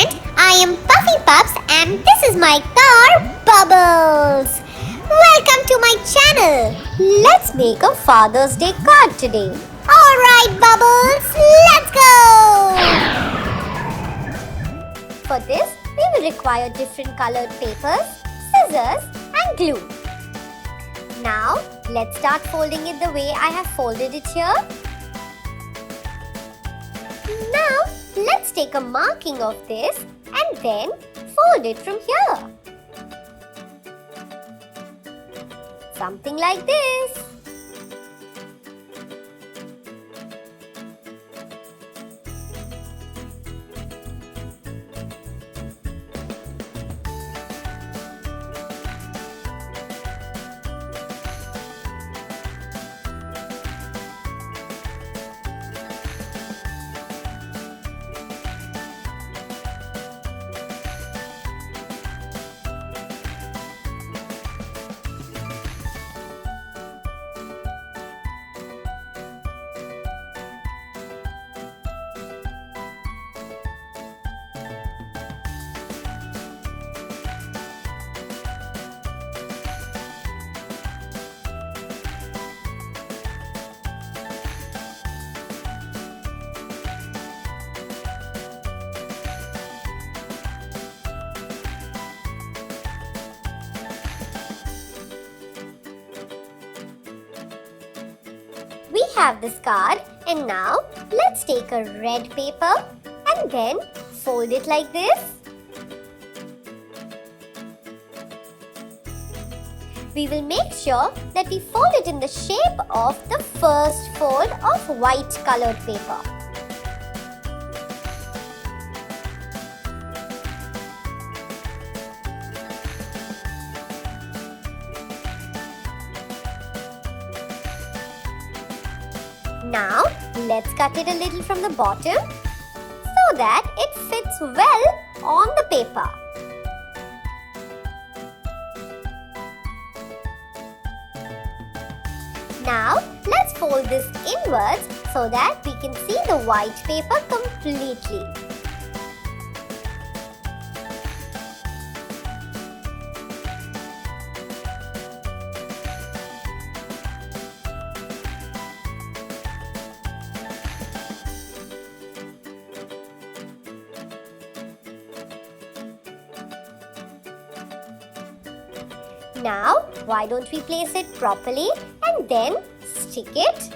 friend, I am Puffy Pups and this is my car Bubbles. Welcome to my channel. Let's make a Father's Day card today. Alright Bubbles, let's go! For this, we will require different colored papers, scissors and glue. Now, let's start folding it the way I have folded it here. Now, let's take a marking of this and then fold it from here. Something like this. We have this card and now let's take a red paper and then fold it like this. We will make sure that we fold it in the shape of the first fold of white colored paper. Now, let's cut it a little from the bottom so that it fits well on the paper. Now, let's fold this inwards so that we can see the white paper completely. Now, why don't we place it properly and then stick it?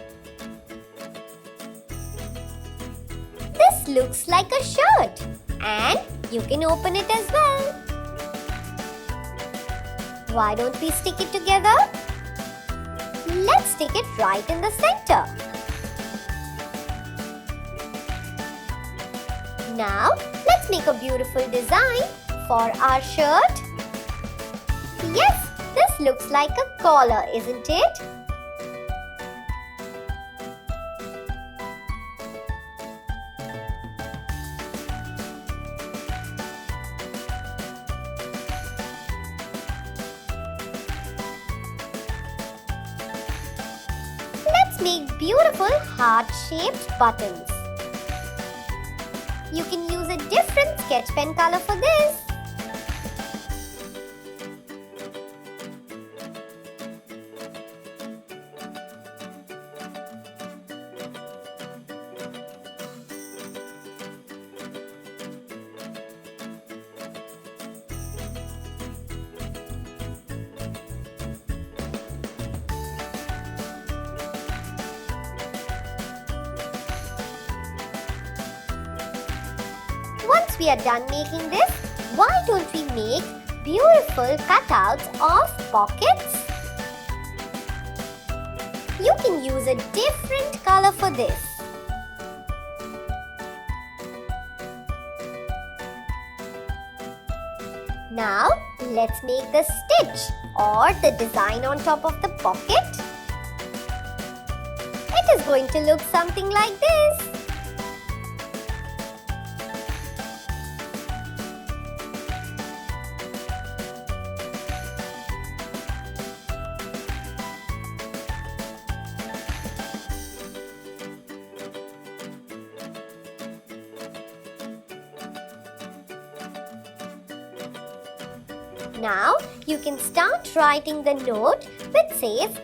This looks like a shirt and you can open it as well. Why don't we stick it together? Let's stick it right in the center. Now, let's make a beautiful design for our shirt. Yes, this looks like a collar, isn't it? Let's make beautiful heart-shaped buttons. You can use a different sketch pen color for this. Once we are done making this, why don't we make beautiful cutouts of pockets? You can use a different color for this. Now, let's make the stitch or the design on top of the pocket. It is going to look something like this. Now you can start writing the note which says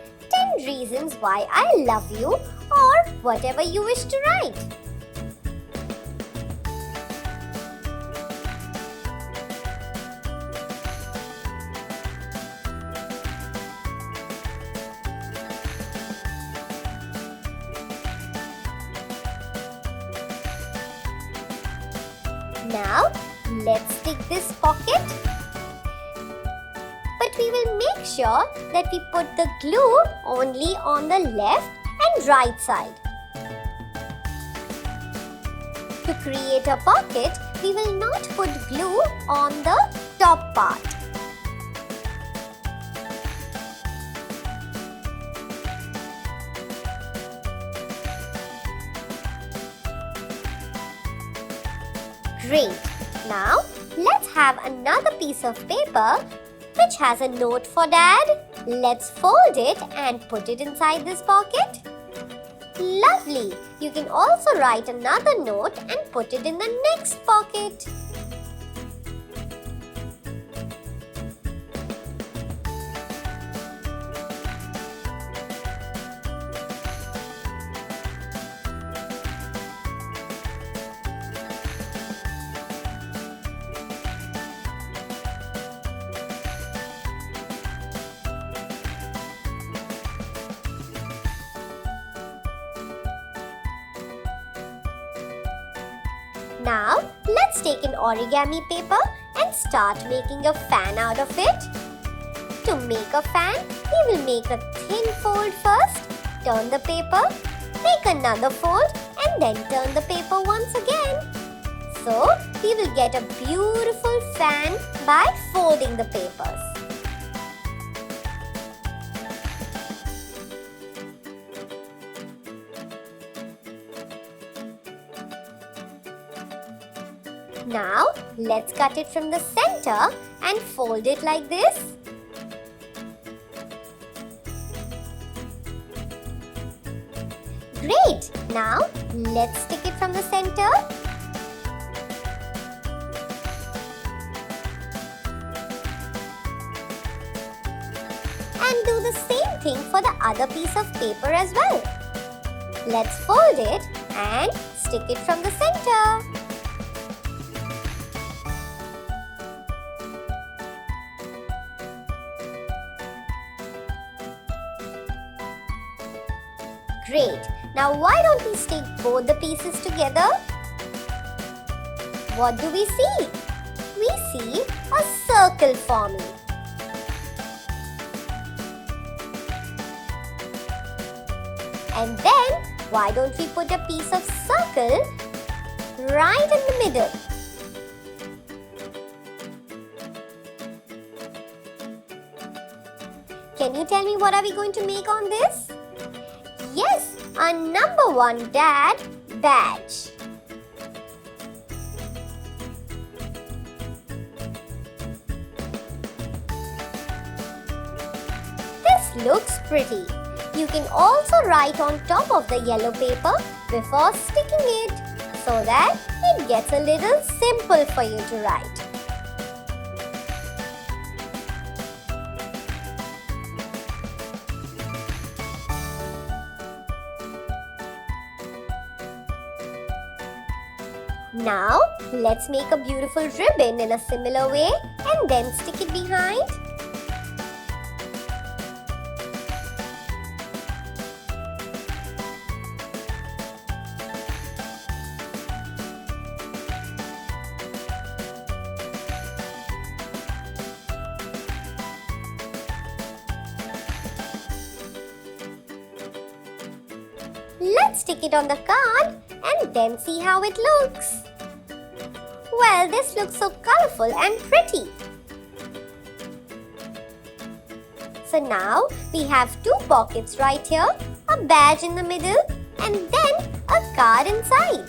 10 reasons why I love you or whatever you wish to write. Now let's stick this pocket. But we will make sure that we put the glue only on the left and right side. To create a pocket, we will not put glue on the top part. Great! Now let's have another piece of paper which has a note for Dad. Let's fold it and put it inside this pocket. Lovely! You can also write another note and put it in the next pocket. Now, let's take an origami paper and start making a fan out of it. To make a fan, we will make a thin fold first, turn the paper, make another fold and then turn the paper once again. So, we will get a beautiful fan by folding the papers. Now, let's cut it from the center and fold it like this. Great! Now, let's stick it from the center. And do the same thing for the other piece of paper as well. Let's fold it and stick it from the center. Great! Now why don't we stick both the pieces together? What do we see? We see a circle forming. And then why don't we put a piece of circle right in the middle? Can you tell me what are we going to make on this? Yes, a number 1 Dad badge. This looks pretty. You can also write on top of the yellow paper before sticking it so that it gets a little simple for you to write. Now, let's make a beautiful ribbon in a similar way and then stick it behind. Let's stick it on the card and then see how it looks. Well, this looks so colorful and pretty. So now we have 2 pockets right here, a badge in the middle and then a card inside.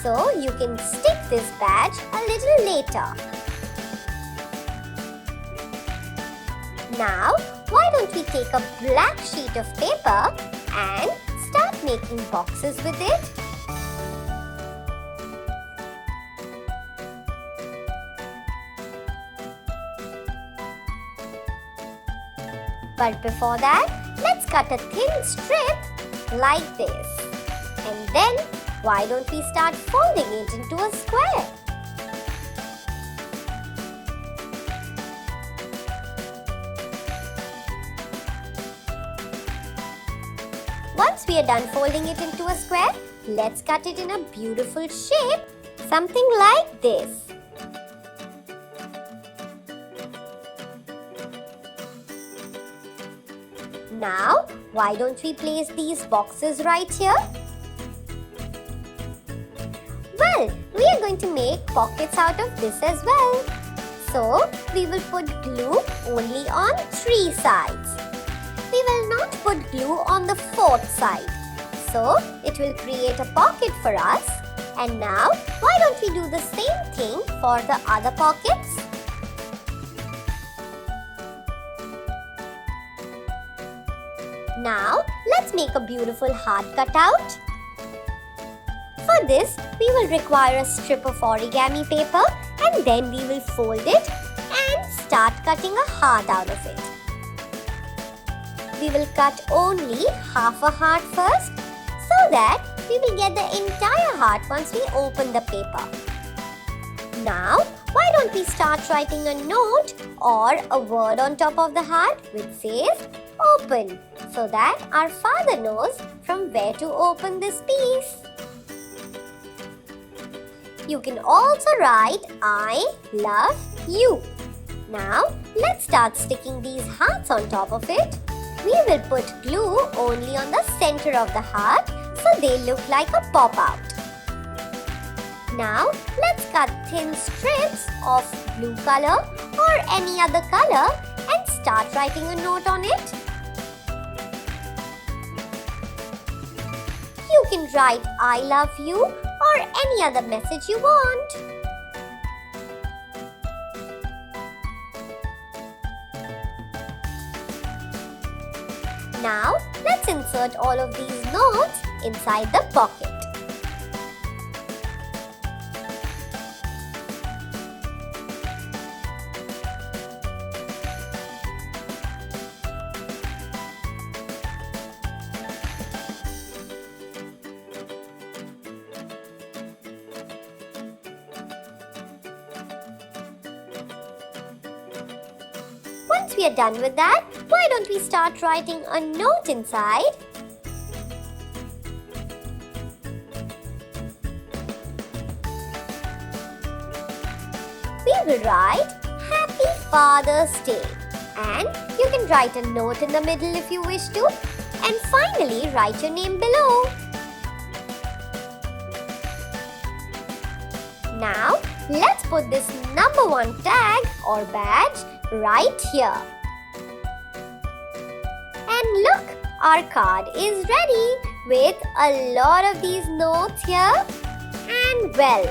So you can stick this badge a little later. Now, why don't we take a black sheet of paper and start making boxes with it? But before that, let's cut a thin strip like this. And then, why don't we start folding it into a square? Once we are done folding it into a square, let's cut it in a beautiful shape, something like this. Now, why don't we place these boxes right here? Well, we are going to make pockets out of this as well. So, we will put glue only on 3 sides. We will not put glue on the 4th side. So, it will create a pocket for us. And now, why don't we do the same thing for the other pockets? Now, let's make a beautiful heart cutout. For this, we will require a strip of origami paper and then we will fold it and start cutting a heart out of it. We will cut only half a heart first so that we will get the entire heart once we open the paper. Now, why don't we start writing a note or a word on top of the heart which says open, so that our father knows from where to open this piece. You can also write I love you. Now, let's start sticking these hearts on top of it. We will put glue only on the center of the heart so they look like a pop-out. Now, let's cut thin strips of blue color or any other color and start writing a note on it. You can write I love you or any other message you want. Now, let's insert all of these notes inside the pocket. Once we are done with that, why don't we start writing a note inside? We will write Happy Father's Day, and you can write a note in the middle if you wish to, and finally write your name below. Now, let's put this number 1 tag or badge right here. And look, our card is ready with a lot of these notes here and well,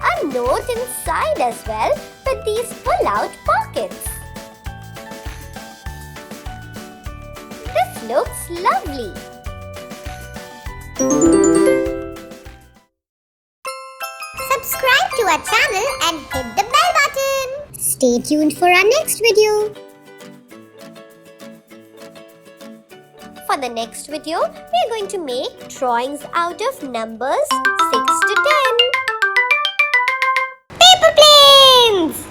a note inside as well with these pull-out pockets. This looks lovely. Subscribe to our channel and hit the bell button. Stay tuned for our next video. For the next video, we are going to make drawings out of numbers 6 to 10.